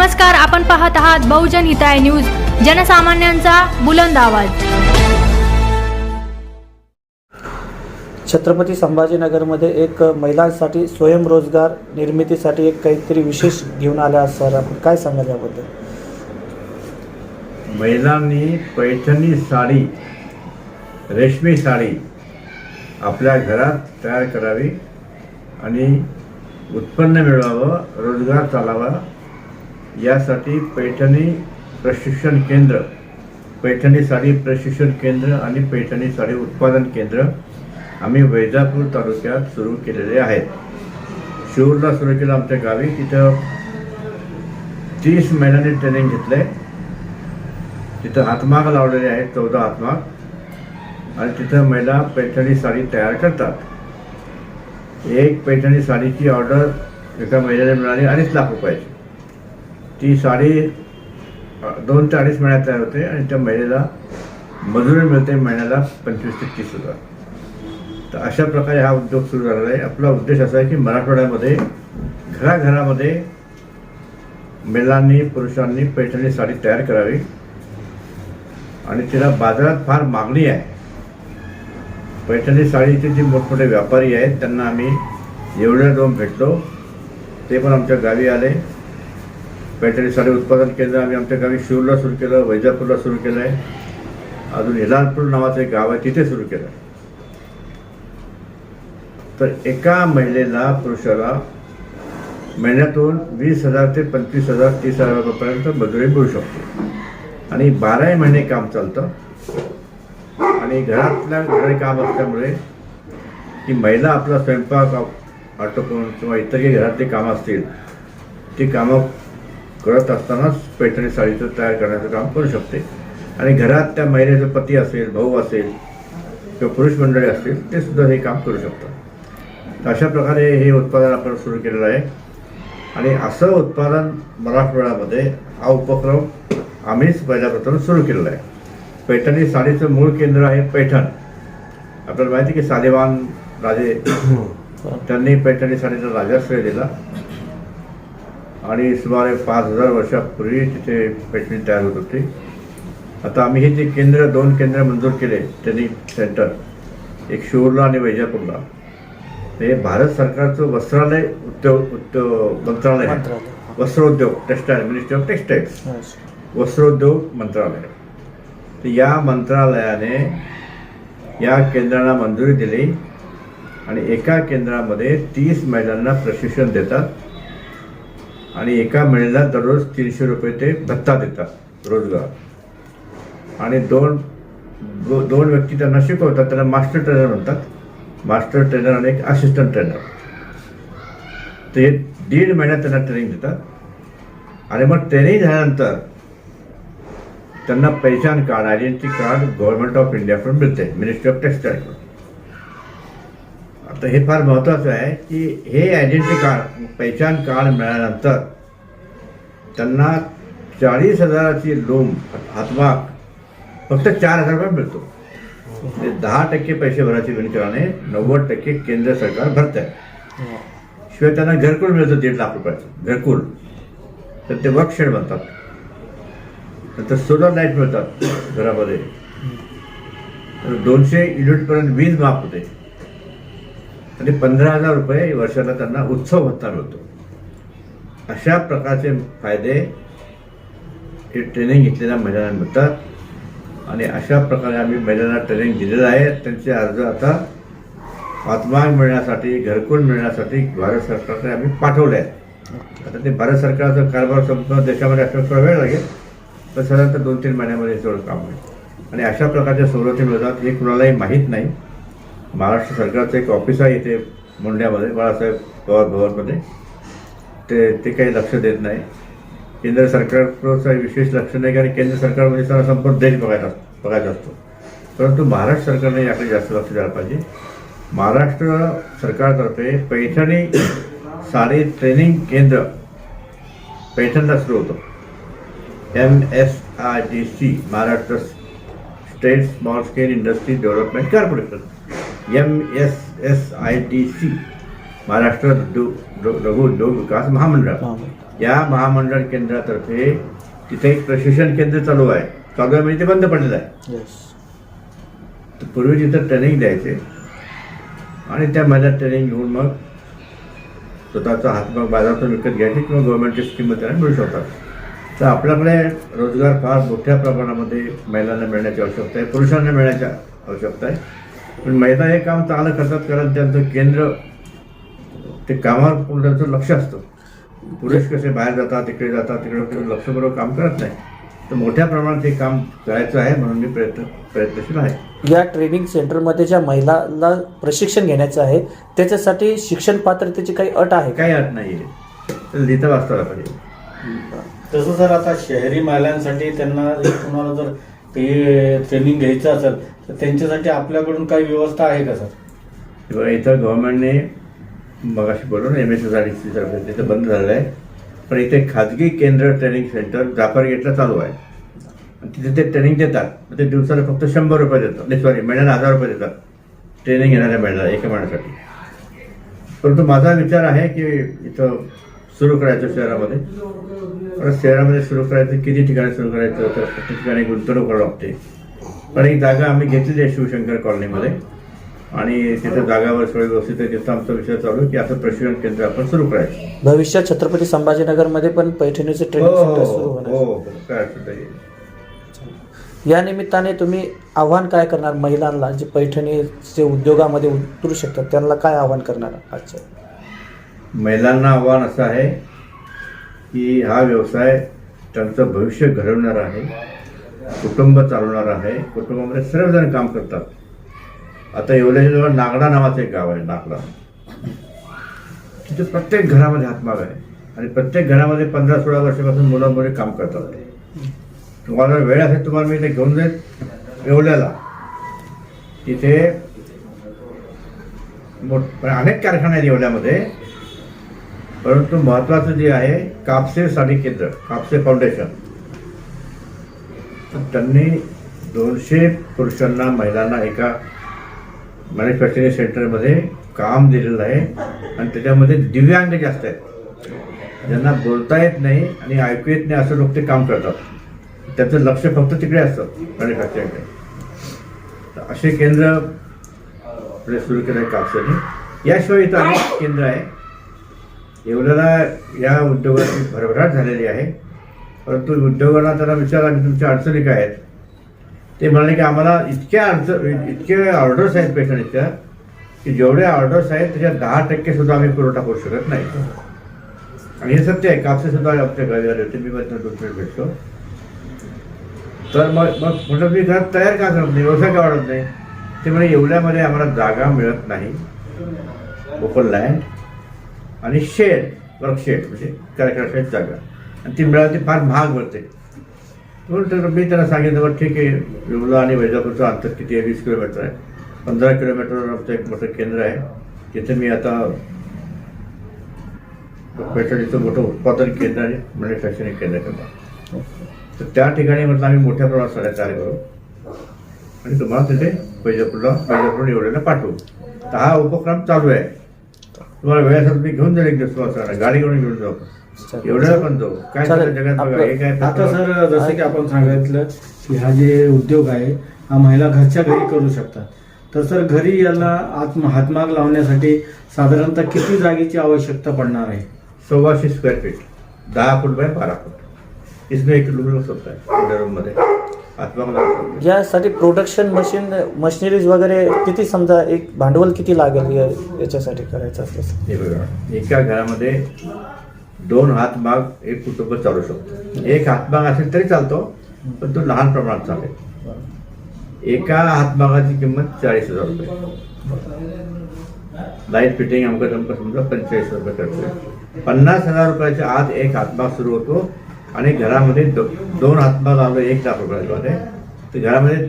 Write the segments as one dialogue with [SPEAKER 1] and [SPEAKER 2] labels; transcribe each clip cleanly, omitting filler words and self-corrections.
[SPEAKER 1] नमस्कार, आपण पाहत आहात बहुजन हिताय न्यूज, जनसामान्यांचा बुलंद आवाज।
[SPEAKER 2] छत्रपती संभाजीनगरमध्ये एक महिलांसाठी स्वयंरोजगार निर्मितीसाठी एक काहीतरी विशेष घेऊन आले आहात सर, आपण काय सांगाल याबद्दल?
[SPEAKER 3] महिलांनी पैठणी साडी, रेशमी साडी आपल्या घरात तयार करावी आणि उत्पन्न मिळवावं, रोजगार चालावा, यासाठी पैठणी प्रशिक्षण केंद्र, पैठणी साडी प्रशिक्षण केंद्र आणि पैठणी साडी उत्पादन केंद्र आम्ही वैजापूर तालुक्यात सुरू केलेले आहेत। शिरूरला सुरू केलं आमच्या गावी। तिथं 30 महिलांनी ट्रेनिंग घेतलंय। तिथं हातमाग लावलेले आहेत, 14 हातमाग, आणि तिथं महिला पैठणी साडी तयार करतात। एक पैठणी साडीची ऑर्डर एका महिलेला मिळाली 2.5 लाख रुपयाची। ती साडी 2 ते 2.5 महिन्यात तयार होते आणि त्या महिलेला मजुरी मिळते महिन्याला 25 ते 30 हजार। तर अशा प्रकारे हा उद्योग सुरू झालेला आहे। आपला उद्देश असा आहे की मराठवाड्यामध्ये घराघरामध्ये महिलांनी, पुरुषांनी पैठणी साडी तयार करावी आणि तिला बाजारात फार मागणी आहे। पैठणी साडीचे जे मोठमोठे व्यापारी आहेत त्यांना आम्ही एवढ्या जाऊन भेटलो, ते पण आमच्या गावी आले। पैठणी साडी उत्पादन केंद्र आम्ही आमच्या गावी शिरूरला सुरू केलं, वैजापूरला सुरू केलं आहे, अजून हिलालपूर नावाचं एक गाव आहे तिथे सुरू केलं आहे। तर एका महिलेला, पुरुषाला महिन्यातून 20,000 ते 25,000, 30,000 रुपयापर्यंत मजुरी मिळू शकते आणि 12 महिने काम चालतं। आणि घरातल्या घरी काम असल्यामुळे ती महिला आपला स्वयंपाक आटोपून किंवा इतर काही घरातली कामं असतील ती कामं करत असतानाच पैठणी साडीचं तयार करण्याचं काम करू शकते। आणि घरात त्या महिलेचा पती असेल, भाऊ असेल किंवा पुरुष मंडळी असतील ते सुद्धा हे काम करू शकतात। तर अशा प्रकारे हे उत्पादन आपण सुरू केलेलं आहे आणि असं उत्पादन मराठवाड्यामध्ये हा उपक्रम आम्हीच पहिल्यापासून सुरू केलेला आहे। पैठणी साडीचं मूळ केंद्र आहे पैठण। आपल्याला माहिती की सालेवान राजे त्यांनी पैठणी साडीचा राजाश्रय दिला आणि सुमारे 5,000 वर्षापूर्वी तिथे पैठणी तयार होत होती। आता आम्ही हे जे केंद्र, 2 केंद्र मंजूर केले, ट्रेनिंग सेंटर, एक शिरूरला आणि वैजापूरला। हे भारत सरकारचं वस्त्रालय मंत्रालय, वस्त्रोद्योग, टेक्सटाईल, मिनिस्ट्री ऑफ टेक्सटाईल्स, वस्त्रोद्योग मंत्रालय। तर या मंत्रालयाने या केंद्राला मंजुरी दिली आणि एका केंद्रामध्ये 30 महिलांना प्रशिक्षण देतात आणि एका महिलेला दररोज 300 रुपये ते भत्ता देतात रोजगार। आणि दोन व्यक्ती त्यांना शिकवतात, त्यांना मास्टर ट्रेनर म्हणतात, मास्टर ट्रेनर आणि एक असिस्टंट ट्रेनर। ते 1.5 महिन्यात त्यांना ट्रेनिंग देतात आणि मग ट्रेनिंग झाल्यानंतर त्यांना पहचान card, identity card government of इंडियाकडून मिळते, मिनिस्ट्री ऑफ टेक्सटाईल। आता हे फार महत्त्वाचं आहे की हे आयडेंटिटी कार्ड, पहचान कार्ड मिळाल्यानंतर त्यांना 40,000ची लोन, हातमाग फक्त 4,000 रुपये मिळतो। 10% पैसे भरायची विनंतीने 90% केंद्र सरकार भरत आहे। शिवाय त्यांना घरकुल मिळतं 1.5 लाख रुपयाचं घरकुल। तर ते वर्कशेड बनतात, नंतर सोलर लाईट मिळतात घरामध्ये, 200 युनिटपर्यंत वीज माफ होते आणि 15,000 रुपये वर्षाला त्यांना उत्सव भत्ता मिळतो। अशा प्रकारचे फायदे हे ट्रेनिंग घेतलेल्या महिलांना मिळतात आणि अशा प्रकारे आम्ही महिलांना ट्रेनिंग दिलेलं आहे। त्यांचे अर्ज आता हातमाग मिळण्यासाठी, घरकुल मिळण्यासाठी भारत सरकारने आम्ही पाठवले आहेत। आता ते भारत सरकारचा कारभार संपूर्ण देशामध्ये असण्यास थोडा वेळ लागेल, तर साधारणतः 2-3 महिन्यामध्ये हे सगळं काम होईल आणि अशा प्रकारच्या सवलती मिळतात हे कुणालाही माहीत नाही। महाराष्ट्र सरकारचं एक ऑफिस आहे इथे मोंढ्यामध्ये, बाळासाहेब पवार भवनमध्ये, ते काही लक्ष देत नाही। केंद्र सरकारचं विशेष लक्ष नाही, कारण केंद्र सरकार म्हणजे संपूर्ण देश बघायचा असतो, परंतु महाराष्ट्र सरकारने याकडे जास्त लक्ष द्यायला पाहिजे। महाराष्ट्र सरकारतर्फे पैठणी साडी ट्रेनिंग केंद्र पैठणला सुरू होतं। MSIDC, Maharashtra state small scale industry development corporation, MSIDC, Maharashtra लघु उद्योग विकास महामंडळ। या महामंडळ केंद्रातर्फे तिथे एक प्रशिक्षण केंद्र चालू आहे म्हणजे ते बंद पडलेलं आहे. तर पूर्वी तिथं ट्रेनिंग द्यायचे आणि त्या महिन्यात ट्रेनिंग घेऊन मग स्वतःचा हातभाग बाजारातून विकत घ्यायचे किंवा गव्हर्नमेंटच्या स्कीममध्ये त्यांना मिळू शकतात. तर आपल्याकडे रोजगार फार मोठ्या प्रमाणामध्ये महिलांना मिळण्याची आवश्यकता आहे, पुरुषांना मिळण्याची आवश्यकता आहे. पण महिला हे काम चांगलं करतात कारण त्यांचं केंद्र ते कामावर त्यांचं लक्ष असतं. पुरुष कसे बाहेर जातात तिकडे लक्षपूर्वक काम करत नाही. तर मोठ्या प्रमाणात हे काम करायचं आहे म्हणून मी प्रयत्नशील आहे.
[SPEAKER 2] या ट्रेनिंग सेंटरमध्ये ज्या महिलांना प्रशिक्षण घेण्याचं आहे त्याच्यासाठी शिक्षण पात्रतेची काही अट आहे?
[SPEAKER 3] काही अट नाही आहे, तर लिहिता वाचता पाहिजे.
[SPEAKER 4] तसं सर आता शहरी महिलांसाठी त्यांना तुम्हाला जर ते ट्रेनिंग घ्यायचं असेल तर त्यांच्यासाठी आपल्याकडून काही व्यवस्था आहे का सर?
[SPEAKER 3] इथं गव्हर्नमेंटने मगाशी बोललो ना MSSRDC तर्फे तिथं बंद झालेलं आहे. पण इथे खाजगी केंद्र ट्रेनिंग सेंटर जाफर गेटला चालू आहे आणि तिथे ते ट्रेनिंग देतात. ते दिवसाला फक्त 100 रुपये देतात, सॉरी महिन्याला 1000 रुपये देतात ट्रेनिंग घेणाऱ्या महिन्याला एका महिन्यासाठी. परंतु माझा विचार आहे की इथं सुरू करायचं शहरामध्ये. परत शहरामध्ये सुरू करायचं किती ठिकाणी सुरू करायचं तर प्रत्येक ठिकाणी गुंतवणूक करावं लागते. पण एक जागा आम्ही घेतलेली आहे शिवशंकर कॉलनीमध्ये आणि तिथं जागावर सगळं व्यवस्थित आहे. तिथं आमचा विषय चालू आहे की असं प्रशिक्षण केंद्र आपण सुरू करायचं.
[SPEAKER 2] भविष्यात छत्रपती संभाजीनगरमध्ये पण पैठणीचे ट्रेनिंग सेंटर सुरू होणार.
[SPEAKER 3] हो काय अडचण नाही.
[SPEAKER 2] या निमित्ताने तुम्ही आव्हान काय करणार महिलांना जे पैठणीचे उद्योगामध्ये उतरू शकतात त्यांना काय आव्हान करणार आजच्या?
[SPEAKER 3] महिलांना आव्हान असं आहे की हा व्यवसाय त्यांचं भविष्य घडवणार आहे, कुटुंब चालवणार आहे. कुटुंबामध्ये सर्वजण काम करतात. आता येवल्याच्या जवळ नागडा नावाचं एक गाव आहे, नागडा. तिथे प्रत्येक घरामध्ये हातमाग आहे आणि प्रत्येक घरामध्ये 15-16 वर्षापासून मुलं मुली काम करतात. तुम्हाला वेळ असेल तुम्हाला मी इथे घेऊन जाईल येवल्याला. तिथे अनेक कारखाने आहेत येवल्यामध्ये. परंतु महत्त्वाचं जे आहे कापसे साडी केंद्र, कापसे फाउंडेशन, तर त्यांनी 200 पुरुषांना महिलांना एका मॅन्युफॅक्चरिंग सेंटरमध्ये काम दिलेलं आहे आणि त्याच्यामध्ये दिव्यांग जास्त आहेत, ज्यांना बोलता येत नाही आणि ऐकू येत नाही असं लोक ते काम करतात. त्याचं लक्ष फक्त तिकडे असतं मॅन्युफॅक्चरिंगकडे. तर असे केंद्र आपले सुरू केलं आहे कापसाने. याशिवाय इथं अनेक केंद्र आहे. एवढ्याला या उद्योगाची भरभराट झालेली आहे. परंतु उद्योगाला त्यांना विचारा की तुमच्या अडचणी काय आहेत. ते म्हणाले की आम्हाला इतके ऑर्डर्स आहेत पैठणीच्या की जेवढे ऑर्डर्स आहेत त्याच्या 10% सुद्धा आम्ही पुरवठा करू शकत नाही. आणि हे सत्य आहे. कापसे सुद्धा आमच्या घरी आले होते, मी पण 2 मिनिट भेटतो. तर मग म्हटलं मी घरात तयार का करत नाही, व्यवसाय का वाढत नाही. ते म्हणजे एवढ्यामध्ये आम्हाला जागा मिळत नाही, ओपन लँड आणि शेड, वर्क शेड म्हणजे कार्यक्रमाची जागा, आणि ती मिळाली फार महाग भरते. म्हणून मी त्यांना सांगितलं बरं ठीक आहे, येवला आणि वैजापूरचं अंतर किती आहे? 20 किलोमीटर आहे. 15 किलोमीटरवर आमचं एक मोठं केंद्र आहे जिथे मी आता पैठणीचं मोठं उत्पादन केंद्र आणि मॅन्युफॅक्चरिंग केंद्र करतो. तर त्या ठिकाणी म्हटलं आम्ही मोठ्या प्रमाणात साड्या तयार करू आणि तुम्हाला तिथे वैजापूर एवढ्याला पाठवू. तर हा उपक्रम चालू आहे. तुम्हाला वेळ असेल मी घेऊन जाईल एक दिवस, गाडी घेऊन जाऊ, एवढ्याला पण जाऊ. काय जगात बघा हे काय.
[SPEAKER 4] आता सर जसं की आपण सांगितलं की हा जे उद्योग आहे हा महिला घरच्या घरी करू शकतात. तर सर घरी याला हातमाग लावण्यासाठी साधारणतः किती जागेची आवश्यकता पडणार आहे?
[SPEAKER 3] 125 स्क्वेअर फीट, 10 फूट बाय 12 फूट. इसमें एक रूम होता है रूममध्ये हातमाग लावतो.
[SPEAKER 2] यासाठी प्रोडक्शन मशिनरीज वगैरे किती, समजा एक भांडवल किती लागेल याच्यासाठी करायचं असतं?
[SPEAKER 3] हे बघा, एका घरामध्ये 2 हातमाग एक कुटुंब चालू शकतो. एक हातमाग असेल तरी चालतो, पण तो लहान प्रमाणात चालेल. एका हातमागाची किंमत 40,000 रुपये. लाईट फिटिंग आमका समजा 45 रुपये खर्च. 50,000 रुपयाच्या आत एक हातमाग सुरू होतो आणि घरामध्ये 2 हातमाग लावलं 1 लाख रुपयामध्ये. तर घरामध्ये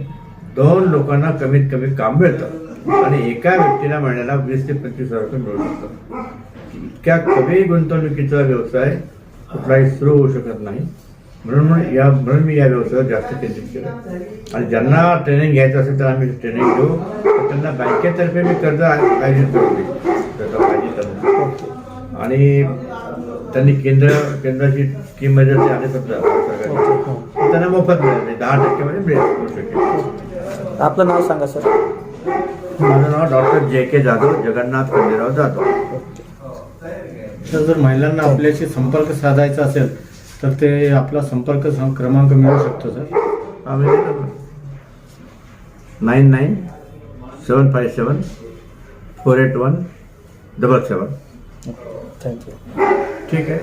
[SPEAKER 3] 2 लोकांना कमीत कमी काम मिळतं आणि एका व्यक्तीला महिन्याला 20,000 ते 25,000 रुपये मिळू शकतात. इतक्या कमी गुंतवणुकीचा व्यवसाय कुठलाही सुरू होऊ शकत नाही. म्हणून मी या व्यवसायावर जास्त केंद्रित केलं. आणि ज्यांना ट्रेनिंग घ्यायचं असेल तर आम्ही ट्रेनिंग घेऊ. त्यांना बँकेतर्फे मी कर्ज आयोजित करू. आणि त्यांनी केंद्राची स्कीममध्ये जे आले समजा सरकारने, त्यांना मोफत मिळाले 10% मध्ये मिळेल होऊ शकेल.
[SPEAKER 2] आपलं नाव सांगा सर.
[SPEAKER 3] माझं नाव डॉक्टर JK जाधव, जगन्नाथ खंडेराव जाधव.
[SPEAKER 4] तर जर महिलांना आपल्याशी संपर्क साधायचा असेल तर ते आपला संपर्क क्रमांक मिळू शकतो सर.
[SPEAKER 3] आम्ही 9975748177.
[SPEAKER 2] थँक्यू.
[SPEAKER 3] ठीक आहे.